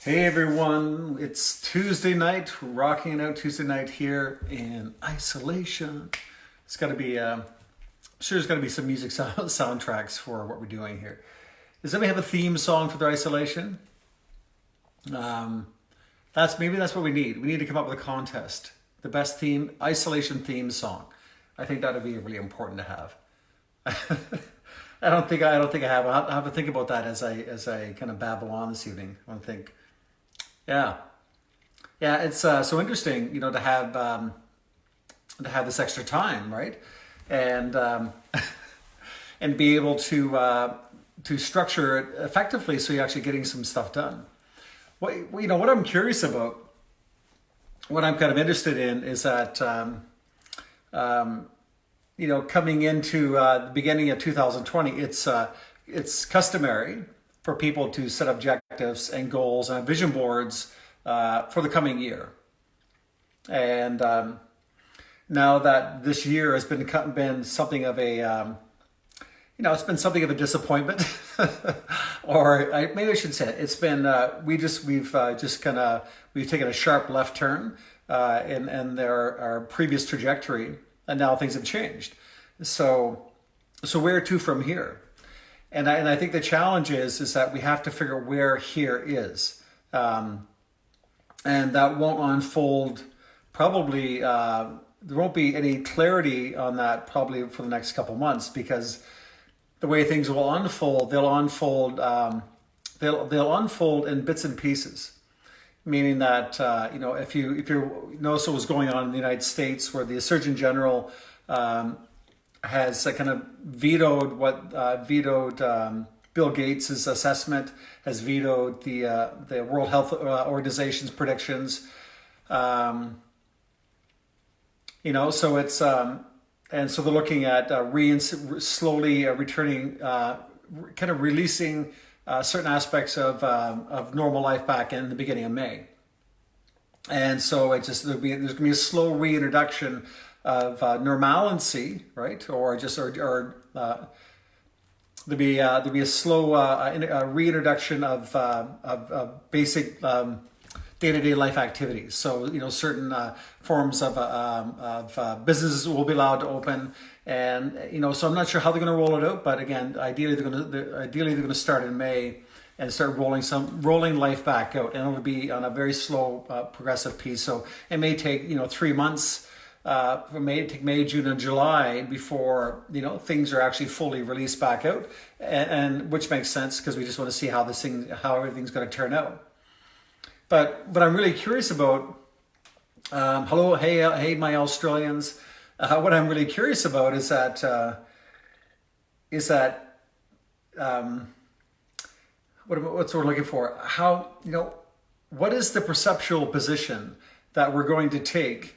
Hey everyone, it's Tuesday night, rocking it out Tuesday night here in isolation. It's got to be, sure there's got to be some music soundtracks for what we're doing here. Does anybody have a theme song for their isolation? That's what we need. We need to come up with a contest. The best isolation theme song. I think that would be really important to have. I don't think I have. I'll have to think about that as I kind of babble on this evening. I want to think. Yeah, yeah, it's so interesting, to have this extra time, right? And and be able to structure it effectively, so you're actually getting some stuff done. What I'm curious about, what I'm kind of interested in, is that coming into the beginning of 2020, it's customary for people to set objectives and goals and vision boards for the coming year. And now that this year has been something of a it's been something of a disappointment, maybe I should say it's been we've taken a sharp left turn in our previous trajectory, and now things have changed. So where to from here? And I think the challenge is that we have to figure out where here is. And that won't unfold, probably, there won't be any clarity on that probably for the next couple months, because the way things will unfold, they'll unfold in bits and pieces. Meaning that, if you notice what was going on in the United States, where the Surgeon General has kind of vetoed Bill Gates's assessment, has vetoed the World Health Organization's predictions. So it's and so they're looking at slowly returning, kind of releasing certain aspects of normal life back in the beginning of May. And so there's going to be a slow reintroduction of normalcy, right? There'll be a slow reintroduction of basic day-to-day life activities. So certain forms of businesses will be allowed to open, and so I'm not sure how they're going to roll it out. But again, ideally they're going to start in May and start rolling life back out, and it'll be on a very slow, progressive piece. So it may take 3 months. May, June, and July before things are actually fully released back out, and which makes sense, because we just want to see how everything's going to turn out. But what I'm really curious about, hello, hey, my Australians. What I'm really curious about is that what's what we're looking for? How what is the perceptual position that we're going to take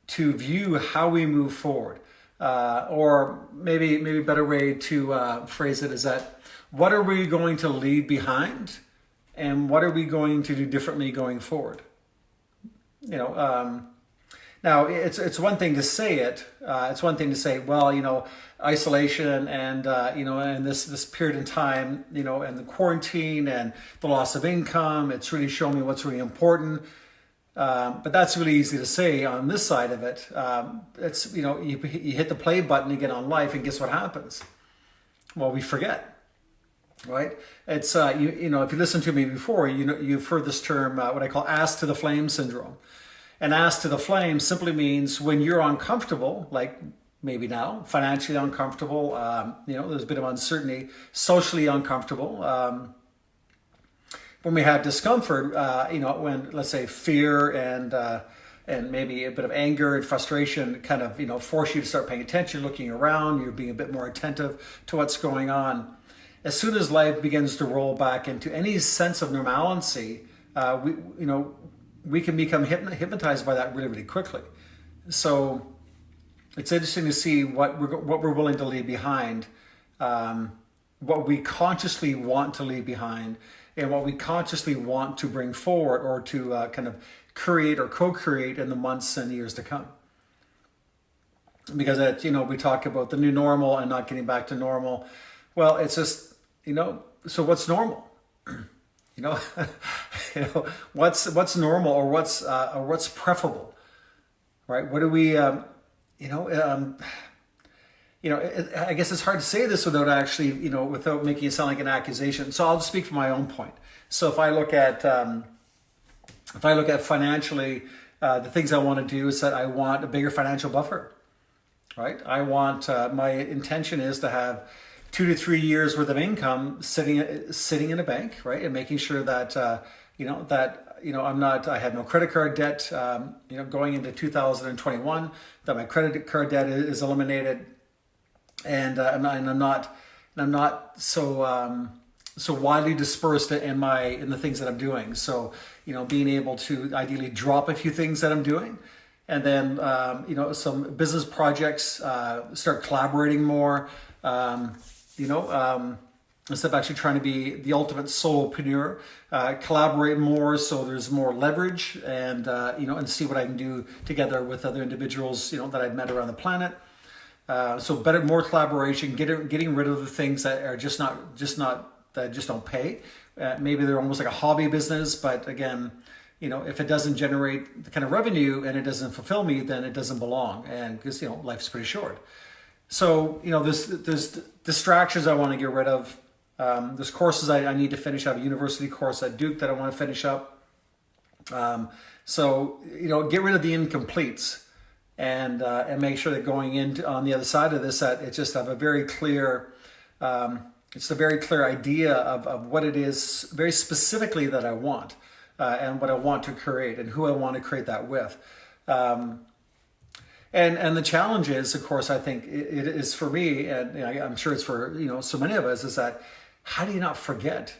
to view how we move forward, or maybe a better way to phrase it is that, what are we going to leave behind, and what are we going to do differently going forward? Now it's one thing to say it. It's one thing to say, well, isolation and and this period in time, and the quarantine and the loss of income, it's really shown me what's really important. But that's really easy to say on this side of it. It's you hit the play button again on life, and guess what happens? Well, we forget, right? It's if you listen to me before, you've heard this term, what I call "ass to the flame" syndrome. And "ass to the flame" simply means when you're uncomfortable, like maybe now, financially uncomfortable, there's a bit of uncertainty, socially uncomfortable. When we have discomfort, when, let's say, fear and maybe a bit of anger and frustration kind of, force you to start paying attention, looking around, you're being a bit more attentive to what's going on. As soon as life begins to roll back into any sense of normalcy, we can become hypnotized by that really, really quickly. So it's interesting to see what we're willing to leave behind, what we consciously want to leave behind, and what we consciously want to bring forward, or to kind of create or co-create in the months and years to come. Because we talk about the new normal and not getting back to normal. Well, it's just, so what's normal? You know, what's normal, or what's preferable, right? What do we, I guess it's hard to say this without actually, without making it sound like an accusation. So I'll just speak from my own point. So if I look at financially, the things I want to do is that I want a bigger financial buffer, right? I want, my intention is to have 2 to 3 years worth of income sitting in a bank, right? And making sure that, I have no credit card debt, going into 2021, that my credit card debt is eliminated. And I'm not so widely dispersed in the things that I'm doing. So, being able to ideally drop a few things that I'm doing, and then some business projects, start collaborating more. Instead of actually trying to be the ultimate solopreneur, collaborate more so there's more leverage, and and see what I can do together with other individuals that I've met around the planet. So more collaboration, getting rid of the things that are just don't pay. Maybe they're almost like a hobby business, but again, if it doesn't generate the kind of revenue and it doesn't fulfill me, then it doesn't belong. And because life's pretty short. So there's distractions I want to get rid of. There's courses I need to finish. I have a university course at Duke that I want to finish up. So get rid of the incompletes. And make sure that going in on the other side of this, that it just have a very clear, it's a very clear idea of what it is very specifically that I want, and what I want to create and who I want to create that with. And the challenge is, of course, I think it is for me, and I'm sure it's for so many of us, is that how do you not forget?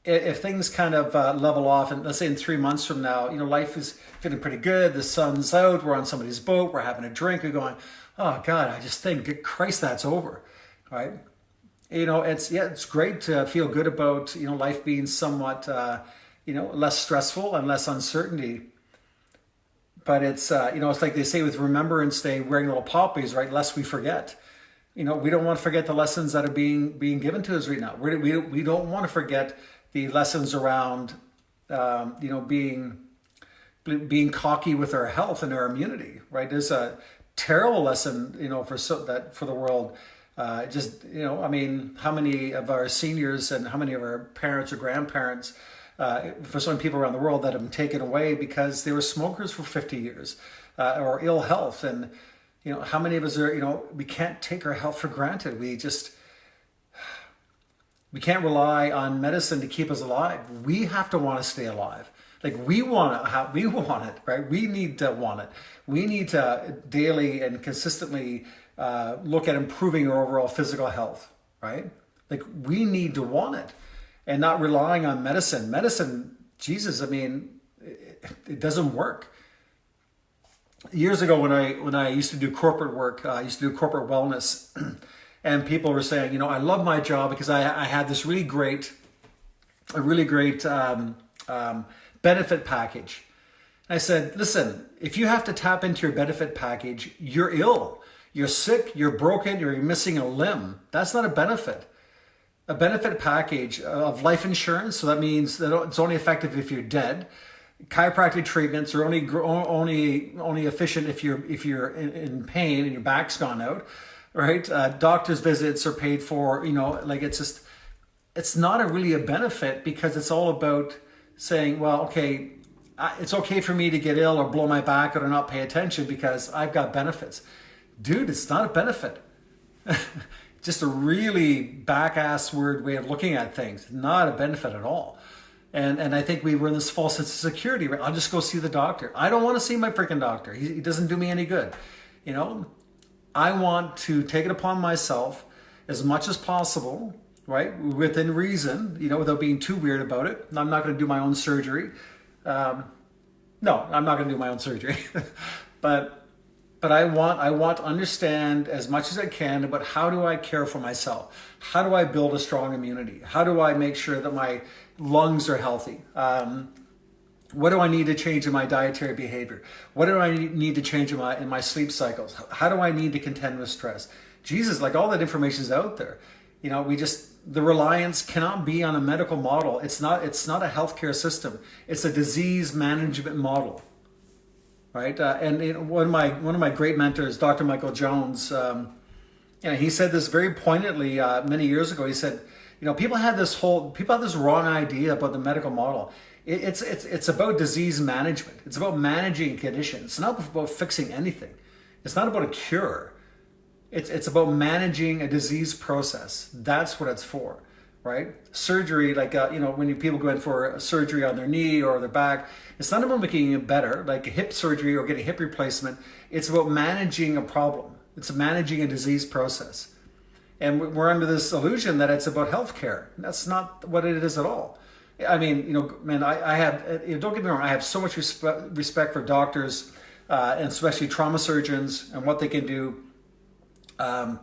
If things kind of level off, and let's say in 3 months from now, life is feeling pretty good, the sun's out, we're on somebody's boat, we're having a drink, we're going, oh God, I just think, Christ, that's over, right? It's great to feel good about, life being somewhat, less stressful and less uncertainty. But it's, it's like they say with Remembrance Day, wearing little poppies, right? Lest we forget. We don't want to forget the lessons that are being given to us right now. We don't want to forget the lessons around, being cocky with our health and our immunity, right? There's a terrible lesson, for the world. How many of our seniors and how many of our parents or grandparents, for some people around the world, that have been taken away because they were smokers for 50 years, or ill health. And, how many of us are, we can't take our health for granted. We can't rely on medicine to keep us alive. We have to want to stay alive. Like we want it, right? We need to want it. We need to daily and consistently look at improving our overall physical health, right? Like we need to want it, and not relying on medicine. Medicine, Jesus, it doesn't work. Years ago, when I used to do corporate work, I used to do corporate wellness. And people were saying, I love my job because I had this really great benefit package. I said, listen, if you have to tap into your benefit package, you're ill, you're sick, you're broken, you're missing a limb. That's not a benefit. A benefit package of life insurance, so that means that it's only effective if you're dead. Chiropractic treatments are only efficient if you're in pain and your back's gone out. Right? Doctor's visits are paid for, it's not really a benefit, because it's all about saying, well, okay, it's okay for me to get ill or blow my back out or not pay attention because I've got benefits. Dude, it's not a benefit. Just a really back-ass word way of looking at things. Not a benefit at all. And I think we were in this false sense of security. Right? I'll just go see the doctor. I don't want to see my freaking doctor. He doesn't do me any good. I want to take it upon myself as much as possible, right? Within reason, without being too weird about it. I'm not going to do my own surgery. No, I'm not going to do my own surgery. But I want to understand as much as I can about how do I care for myself? How do I build a strong immunity? How do I make sure that my lungs are healthy? What do I need to change in my dietary behavior? What do I need to change in my sleep cycles? How do I need to contend with stress? Jesus, all that information is out there. We just the reliance cannot be on a medical model. It's not a healthcare system. It's a disease management model, right? And one of my great mentors, Dr. Michael Jones, he said this very poignantly many years ago. He said, people have this wrong idea about the medical model. It's about disease management. It's about managing conditions. It's not about fixing anything. It's not about a cure. It's about managing a disease process. That's what it's for, right? Surgery, like when people go in for a surgery on their knee or their back, it's not about making it better, like a hip surgery or getting a hip replacement. It's about managing a problem. It's managing a disease process. And we're under this illusion that it's about healthcare. That's not what it is at all. I mean, man, I have, don't get me wrong, I have so much respect for doctors, and especially trauma surgeons and what they can do. But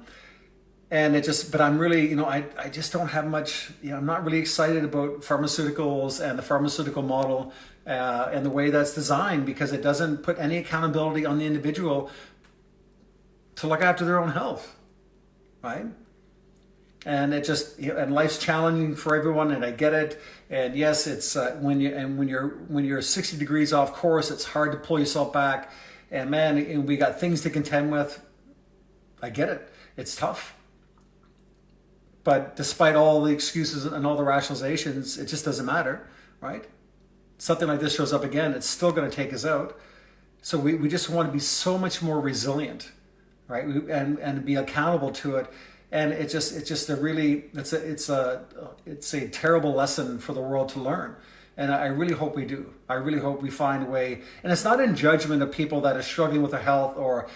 I'm really, I just don't have much, I'm not really excited about pharmaceuticals and the pharmaceutical model, and the way that's designed, because it doesn't put any accountability on the individual to look after their own health, right? And it just, and life's challenging for everyone, and I get it. And yes, it's when you're 60 degrees off course, it's hard to pull yourself back. And man, we got things to contend with. I get it. It's tough. But despite all the excuses and all the rationalizations, it just doesn't matter, right? Something like this shows up again, it's still going to take us out. So we just want to be so much more resilient, right? And be accountable to it. And it's a terrible lesson for the world to learn. And I really hope we do. I really hope we find a way. And it's not in judgment of people that are struggling with their health, or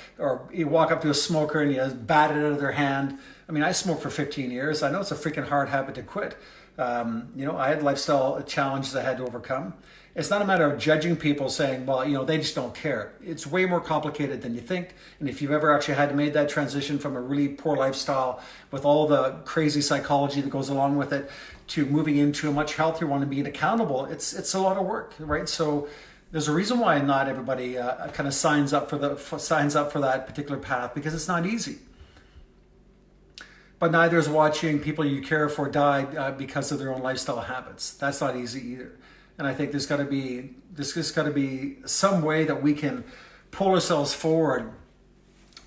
you walk up to a smoker and you bat it out of their hand. I mean, I smoked for 15 years. I know it's a freaking hard habit to quit. I had lifestyle challenges I had to overcome. It's not a matter of judging people saying, well, they just don't care. It's way more complicated than you think. And if you've ever actually had to make that transition from a really poor lifestyle with all the crazy psychology that goes along with it to moving into a much healthier one and being accountable, it's a lot of work, right? So there's a reason why not everybody kind of signs up for that particular path, because it's not easy. But neither is watching people you care for die because of their own lifestyle habits. That's not easy either. And I think there's got to be some way that we can pull ourselves forward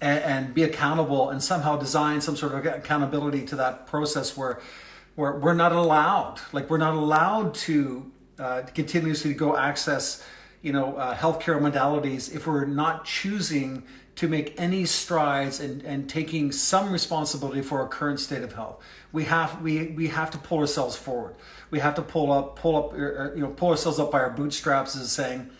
and be accountable, and somehow design some sort of accountability to that process where we're not allowed to continuously go access healthcare modalities if we're not choosing to make any strides and taking some responsibility for our current state of health. We have to pull ourselves forward. We have to pull ourselves up by our bootstraps, as saying,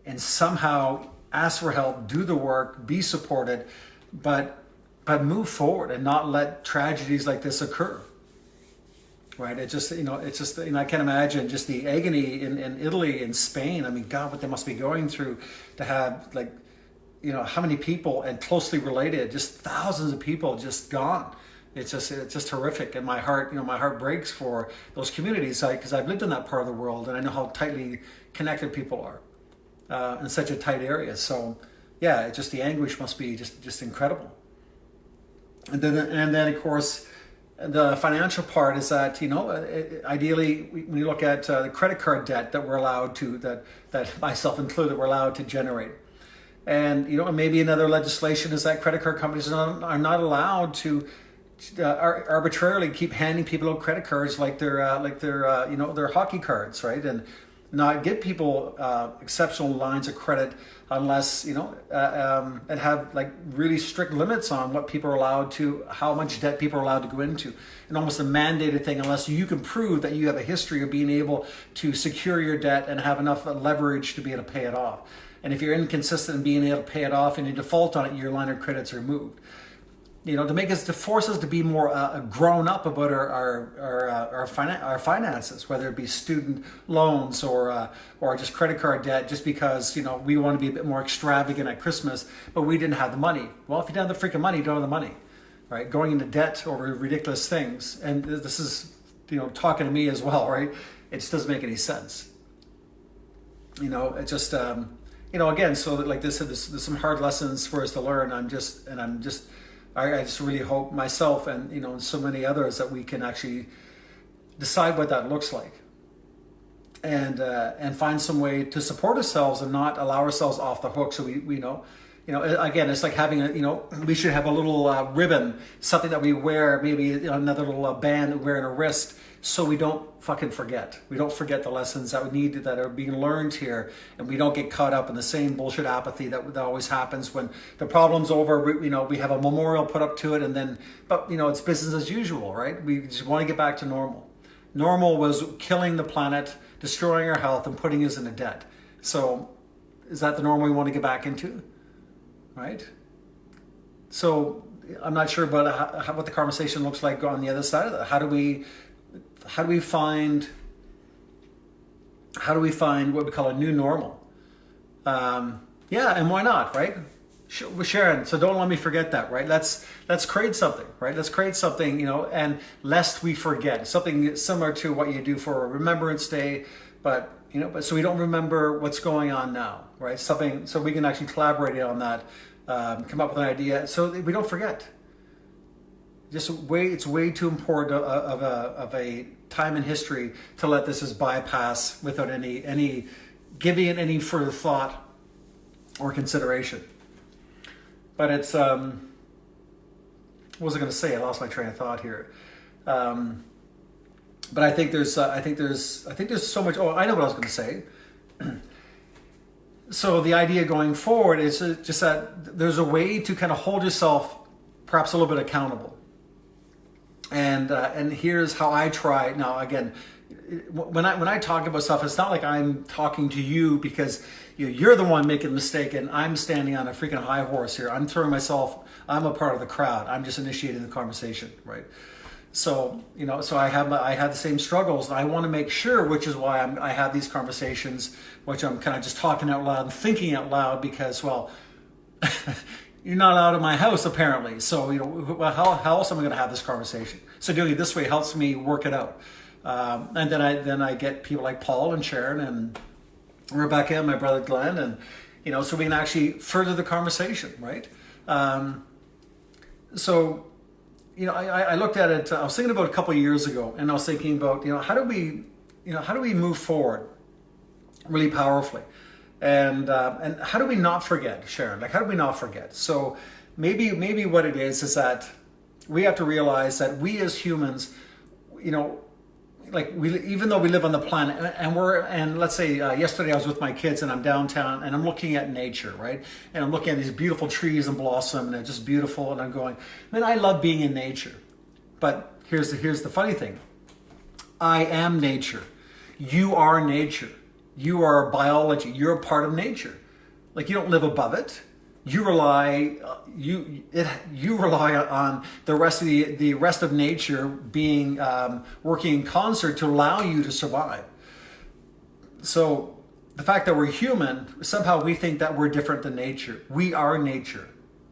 and somehow ask for help, do the work, be supported, but move forward and not let tragedies like this occur. Right? I can't imagine just the agony in Italy and Spain. I mean, God, what they must be going through to have how many people, and closely related, just thousands of people just gone. It's just horrific, and my heart breaks for those communities, because I've lived in that part of the world, and I know how tightly connected people are in such a tight area. So yeah, the anguish must be just incredible. And then of course, the financial part is that ideally, when you look at the credit card debt that we're allowed to, that myself included, we're allowed to generate. And maybe another legislation is that credit card companies are not allowed to arbitrarily keep handing people out credit cards like their hockey cards, right? And not give people exceptional lines of credit unless and have really strict limits on what people are allowed to, how much debt people are allowed to go into, and almost a mandated thing unless you can prove that you have a history of being able to secure your debt and have enough leverage to be able to pay it off. And if you're inconsistent in being able to pay it off and you default on it, your line of credit's removed. To force us to be more grown up about our finances, whether it be student loans or just credit card debt, just because we want to be a bit more extravagant at Christmas, but we didn't have the money. Well, if you don't have the freaking money, you don't have the money, right? Going into debt over ridiculous things, and this is talking to me as well, right? It just doesn't make any sense. It just again, so like this, there's some hard lessons for us to learn. I'm just I just really hope myself and, and so many others that we can actually decide what that looks like, and find some way to support ourselves and not allow ourselves off the hook. So we know, again, it's like having we should have a little ribbon, something that we wear, maybe another little band that we wear in a wrist, so we don't fucking forget. We don't forget the lessons that we need, that are being learned here, and we don't get caught up in the same bullshit apathy that always happens when the problem's over. We have a memorial put up to it, but it's business as usual, right? We just want to get back to normal. Normal was killing the planet, destroying our health, and putting us into debt. So is that the normal we want to get back into? Right? So I'm not sure about what the conversation looks like on the other side of that. How do we find what we call a new normal? And why not, right? Sharon, so don't let me forget that, right? Let's create something, right? Let's create something, and lest we forget, something similar to what you do for Remembrance Day, but so we don't remember what's going on now, right? Something, so we can actually collaborate on that, come up with an idea so that we don't forget. It's way too important of a time in history to let this just bypass without any giving it any further thought or consideration. But it's what was I going to say? I lost my train of thought here. But I think there's so much. Oh, I know what I was going to say. So the idea going forward is just that there's a way to kind of hold yourself perhaps a little bit accountable. And here's how I try. Now, again, when I talk about stuff, it's not like I'm talking to you because you're the one making the mistake and I'm standing on a freaking high horse here. I'm a part of the crowd. I'm just initiating the conversation, right? So, so I have the same struggles, and I want to make sure, which is why I have these conversations, which I'm kind of just talking out loud and thinking out loud because, well, you're not out of my house apparently. So, how else am I going to have this conversation? So doing it this way helps me work it out. And then I get people like Paul and Sharon and Rebecca and my brother Glenn, and so we can actually further the conversation, right? I looked at it. I was thinking about a couple of years ago, and I was thinking about how do we move forward really powerfully, and how do we not forget, Sharon? Like, how do we not forget? So maybe what it is that we have to realize that we as humans, even though we live on the planet, and let's say yesterday I was with my kids and I'm downtown and I'm looking at nature, right? And I'm looking at these beautiful trees and blossom and they're just beautiful, and I'm going, man, I love being in nature. But here's the funny thing. I am nature. You are nature. You are biology. You're a part of nature. Like, you don't live above it. You rely on the rest of nature being working in concert to allow you to survive. So the fact that we're human, somehow we think that we're different than nature. We are nature.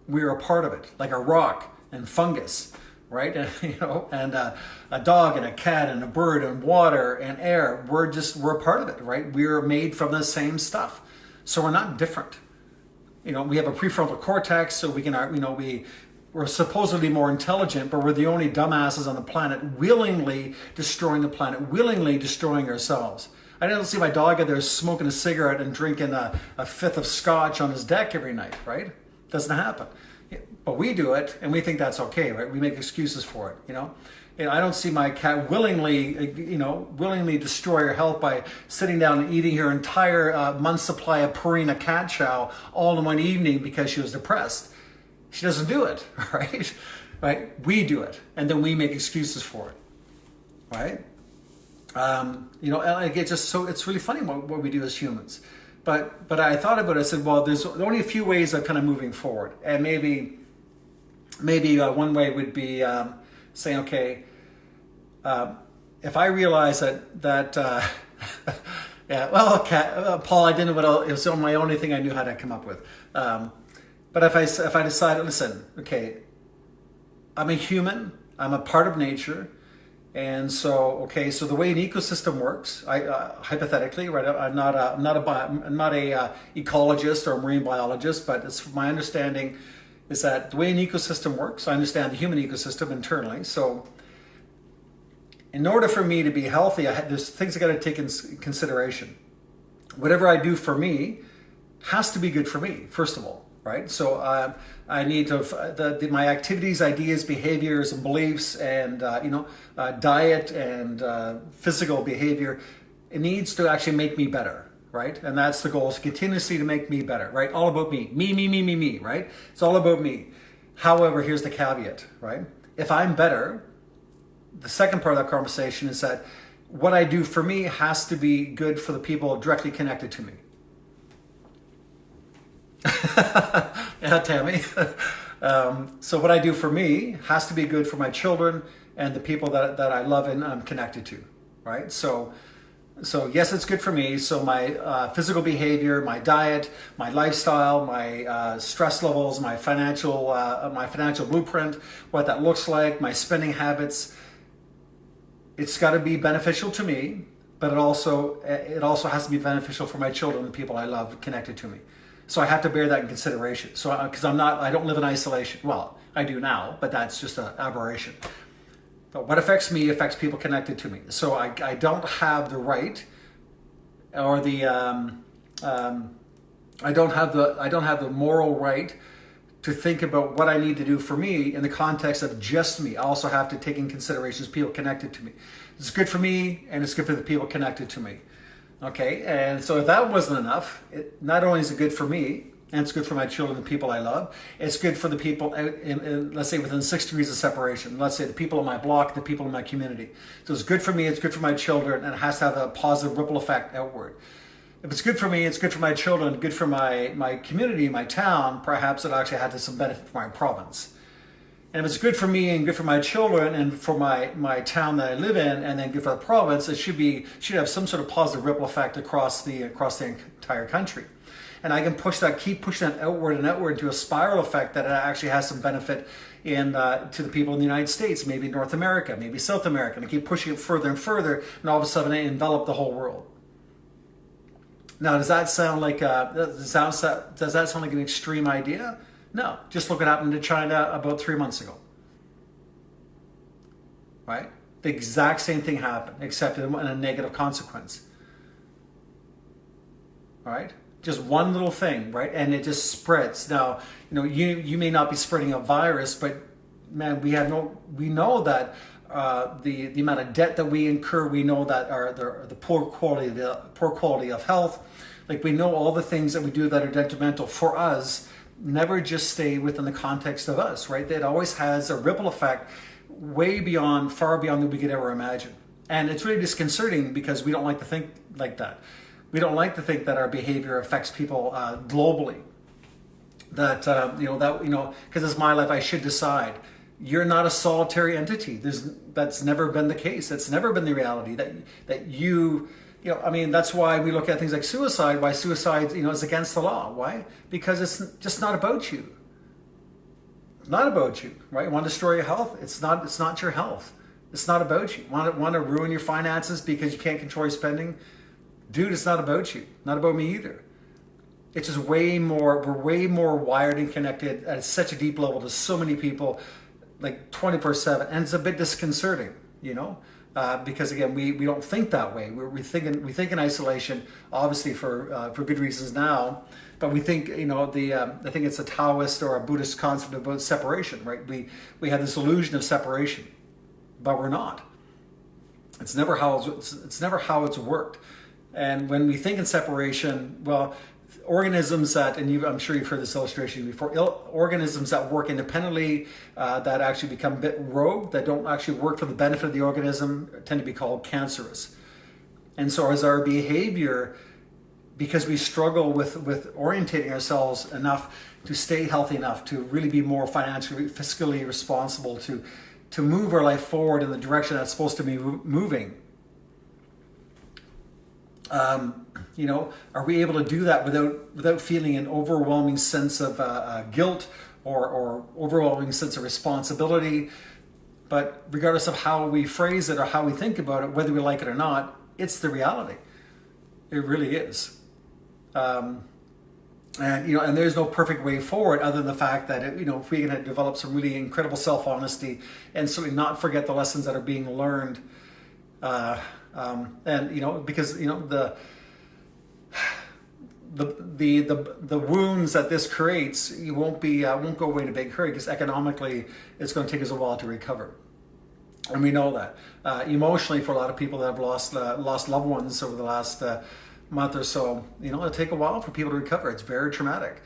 We are a part of it, like a rock and fungus, right? And a dog and a cat and a bird and water and air. We're a part of it, right? We're made from the same stuff, so we're not different. We have a prefrontal cortex, so we can, we're supposedly more intelligent, but we're the only dumbasses on the planet willingly destroying the planet, willingly destroying ourselves. I don't see my dog out there smoking a cigarette and drinking a fifth of scotch on his deck every night, right? Doesn't happen. But we do it, and we think that's okay, right? We make excuses for it, I don't see my cat willingly destroy her health by sitting down and eating her entire month's supply of Purina cat chow all in one evening because she was depressed. She doesn't do it, right? Right? We do it, and then we make excuses for it, right? It's really funny what we do as humans. But I thought about it. I said, well, there's only a few ways of kind of moving forward, and maybe one way would be saying, okay, if I realize that yeah, well, Paul, I didn't know what else, it was my only thing I knew how to come up with. But if I decide, listen, okay, I'm a human, I'm a part of nature, and so the way an ecosystem works, hypothetically, right? I'm not a ecologist or a marine biologist, but it's my understanding. is that the way an ecosystem works, I understand the human ecosystem internally. So in order for me to be healthy, there's things I got to take in consideration. Whatever I do for me has to be good for me, first of all, right? So I need to, my activities, ideas, behaviors, and beliefs, and diet and physical behavior, it needs to actually make me better, right? And that's the goal, is continuously to make me better, right? All about me, me, right? It's all about me. However, here's the caveat, right? If I'm better, the second part of that conversation is that what I do for me has to be good for the people directly connected to me. Yeah, Tammy. So what I do for me has to be good for my children and the people that I love and I'm connected to, right? So yes, it's good for me. So my physical behavior, my diet, my lifestyle, my stress levels, my financial blueprint, what that looks like, my spending habits, it's got to be beneficial to me, but it also has to be beneficial for my children, the people I love connected to me. So I have to bear that in consideration. So because I don't live in isolation. Well, I do now, but that's just an aberration. But what affects me affects people connected to me. So I don't have the right, or the I don't have the moral right to think about what I need to do for me in the context of just me. I also have to take in consideration people connected to me. It's good for me, and it's good for the people connected to me. Okay, and so if that wasn't enough, not only is it good for me, and it's good for my children, the people I love, it's good for the people in let's say within 6 degrees of separation. Let's say the people in my block, the people in my community. So it's good for me, it's good for my children, and it has to have a positive ripple effect outward. If it's good for me, it's good for my children, good for my community, my town, perhaps it actually had some benefit for my province. And if it's good for me and good for my children and for my town that I live in, and then good for the province, it should have some sort of positive ripple effect across the entire country. And I can keep pushing that outward and outward into a spiral effect that it actually has some benefit to the people in the United States, maybe North America, maybe South America, and I keep pushing it further and further, and all of a sudden I envelop the whole world. Now, does that sound like an extreme idea? No. Just look what happened to China about 3 months ago. Right? The exact same thing happened, except in a negative consequence. All right? Just one little thing, right? And it just spreads. Now, you may not be spreading a virus, but man, we know that the amount of debt that we incur, we know that the poor quality of health, like we know all the things that we do that are detrimental for us, never just stay within the context of us, right? It always has a ripple effect far beyond than we could ever imagine. And it's really disconcerting because we don't like to think like that. We don't like to think that our behavior affects people globally. Because it's my life, I should decide. You're not a solitary entity. That's never been the case. That's never been the reality that you. That's why we look at things like suicide. Why suicide, is against the law. Why? Because it's just not about you. It's not about you, right? You want to destroy your health? It's not your health. It's not about you. Want to ruin your finances because you can't control your spending? Dude, it's not about you. Not about me either. It's just we're way more wired and connected at such a deep level to so many people, like 24/7, and it's a bit disconcerting, because again, we don't think that way. We think in isolation, obviously for good reasons now, but we think I think it's a Taoist or a Buddhist concept about separation, right? We have this illusion of separation, but we're not. It's never how it's worked. And when we think in separation, well, organisms that, and I'm sure you've heard this illustration before, organisms that work independently, that actually become a bit rogue, that don't actually work for the benefit of the organism, tend to be called cancerous. And so as our behavior, because we struggle with orientating ourselves enough to stay healthy enough, to really be more financially, fiscally responsible, to move our life forward in the direction that's supposed to be moving, are we able to do that without feeling an overwhelming sense of guilt or overwhelming sense of responsibility? But regardless of how we phrase it or how we think about it, whether we like it or not, it's the reality. It really is. And and there's no perfect way forward other than the fact that if we can develop some really incredible self-honesty and certainly not forget the lessons that are being learned, and because the wounds that this creates, you won't go away in a big hurry, because economically it's going to take us a while to recover. And we know that. Emotionally, for a lot of people that have lost loved ones over the last month or so, it'll take a while for people to recover. It's very traumatic,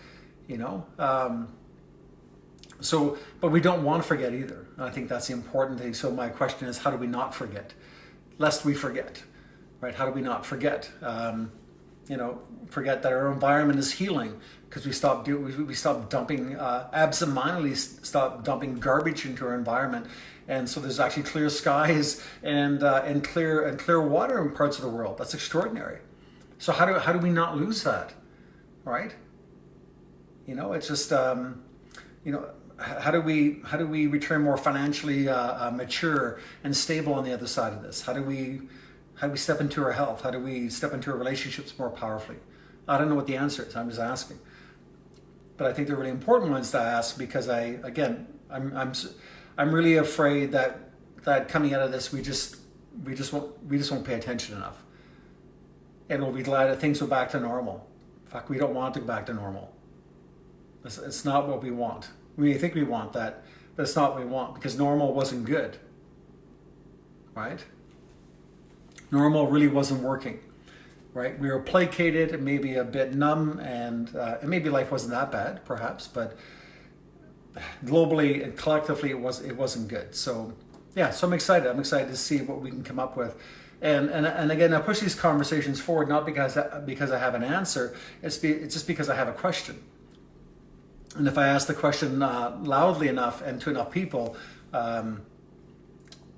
but we don't want to forget either. And I think that's the important thing. So my question is, how do we not forget? Lest we forget, right? How do we not forget? Forget that our environment is healing, because we stop dumping, absentmindedly stop dumping garbage into our environment. And so there's actually clear skies and clear water in parts of the world. That's extraordinary. So how do we not lose that, right? It's just how do we return more financially mature and stable on the other side of this? How do we step into our health? How do we step into our relationships more powerfully? I don't know what the answer is. I'm just asking. But I think they're really important ones to ask, because I'm really afraid that coming out of this, we just won't pay attention enough. And we'll be glad that things go back to normal. In fact, we don't want to go back to normal. It's not what we want. We think we want that, but it's not what we want, because normal wasn't good, right? Normal really wasn't working, right? We were placated, maybe a bit numb, and maybe life wasn't that bad, perhaps, but globally and collectively, it wasn't good. So yeah, so I'm excited. I'm excited to see what we can come up with. And again, I push these conversations forward not because I have an answer. It's just because I have a question. And if I ask the question loudly enough and to enough people,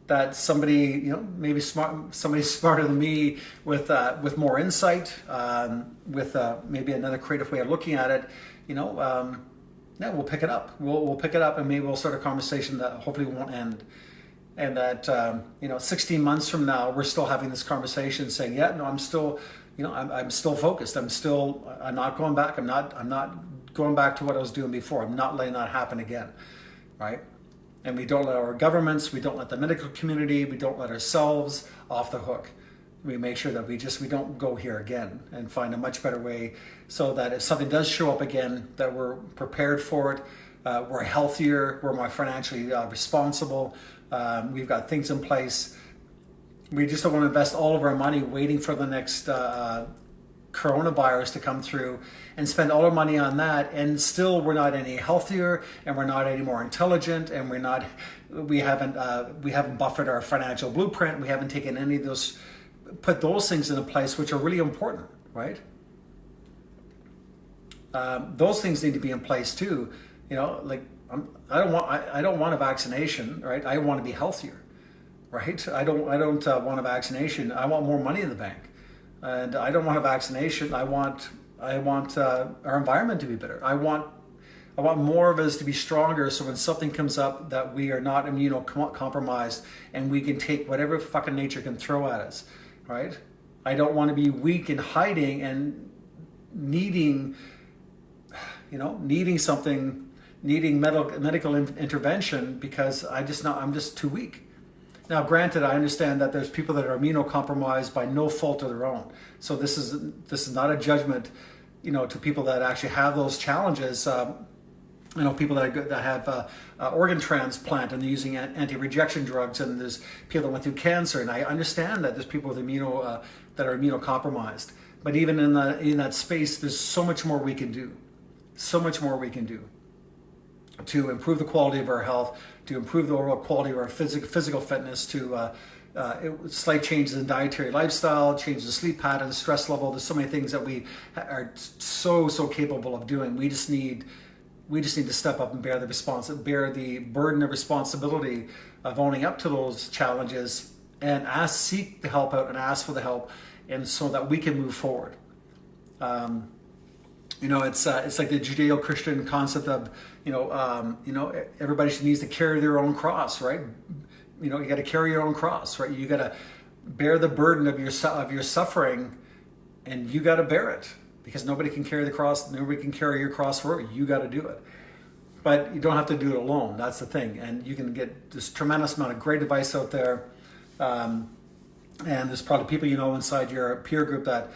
that somebody maybe somebody smarter than me with more insight, with maybe another creative way of looking at it, yeah, we'll pick it up. We'll pick it up, and maybe we'll start a conversation that hopefully won't end. And that 16 months from now, we're still having this conversation, saying, "Yeah, no, I'm still, I'm still focused. I'm not going back. I'm not going back to what I was doing before. I'm not letting that happen again," right? And we don't let our governments, we don't let the medical community, we don't let ourselves off the hook. We make sure that we don't go here again, and find a much better way, so that if something does show up again, that we're prepared for it. We're healthier. We're more financially responsible. We've got things in place. We just don't want to invest all of our money waiting for the next coronavirus to come through and spend all our money on that, and still we're not any healthier, and we're not any more intelligent, and we haven't buffered our financial blueprint. We haven't taken any of those, put those things into place, which are really important, right? Those things need to be in place too. I don't want a vaccination, right? I want to be healthier, right? I don't want a vaccination. I want more money in the bank, and I don't want a vaccination. I want our environment to be better. I want more of us to be stronger, so when something comes up, that we are not immunocompromised, and we can take whatever fucking nature can throw at us, right? I don't want to be weak and hiding and needing something. Needing medical intervention, because I'm just too weak. Now, granted, I understand that there's people that are immunocompromised by no fault of their own. So this is not a judgment, to people that actually have those challenges. People that have organ transplant, and they're using anti-rejection drugs, and there's people that went through cancer, and I understand that there's people with that are immunocompromised. But even in that space, there's so much more we can do. So much more we can do to improve the quality of our health, to improve the overall quality of our physical fitness, to slight changes in dietary lifestyle, changes in sleep patterns, stress level. There's so many things that we are so capable of doing. We just need to step up and bear the burden of responsibility of owning up to those challenges, and seek the help out and ask for the help, and so that we can move forward. It's like the Judeo-Christian concept of, everybody needs to carry their own cross, right? You got to carry your own cross, right? You got to bear the burden of your suffering, and you got to bear it. because nobody can carry the cross. Nobody can carry your cross for you. You got to do it. But you don't have to do it alone. That's the thing. And you can get this tremendous amount of great advice out there. And there's probably people you know inside your peer group that,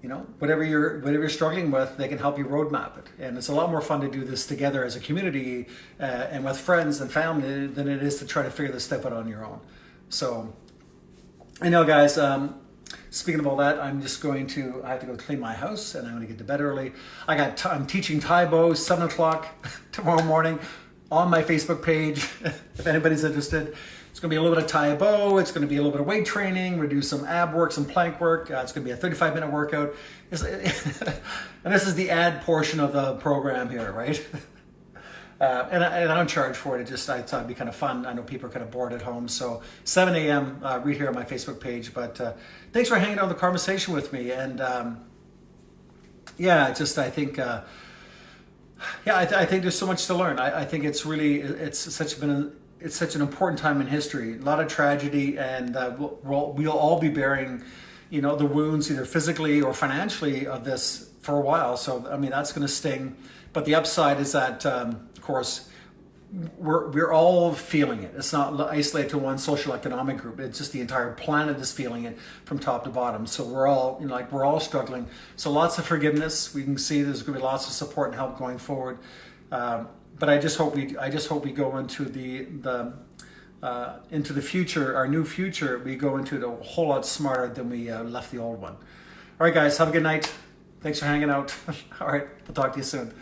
you know, whatever you're struggling with, they can help you roadmap it. And it's a lot more fun to do this together as a community and with friends and family than it is to try to figure this stuff out on your own. So, I know, guys. Speaking of all that, I have to go clean my house, and I'm going to get to bed early. I'm teaching Thai bow 7 o'clock tomorrow morning on my Facebook page. If anybody's interested, it's going to be a little bit of Thai bow. It's going to be a little bit of weight training. We're going to do some ab work, some plank work. It's going to be a 35-minute workout. And this is the ad portion of the program here, right? And I don't charge for it. I thought it'd be kind of fun. I know people are kind of bored at home. So 7 a.m. Read here on my Facebook page. But thanks for hanging out in the conversation with me. And I think there's so much to learn. I think it's such an important time in history. A lot of tragedy, and we'll all be bearing, you know, the wounds either physically or financially of this for a while. So I mean, that's going to sting. But the upside is that, of course, we're all feeling it. It's not isolated to one social economic group. It's just the entire planet is feeling it from top to bottom. So we're all, you know, we're all struggling. So lots of forgiveness. We can see there's going to be lots of support and help going forward. But I just hope we go into the future, our new future. We go into it a whole lot smarter than we left the old one. All right, guys, have a good night. Thanks for hanging out. All right, we'll talk to you soon.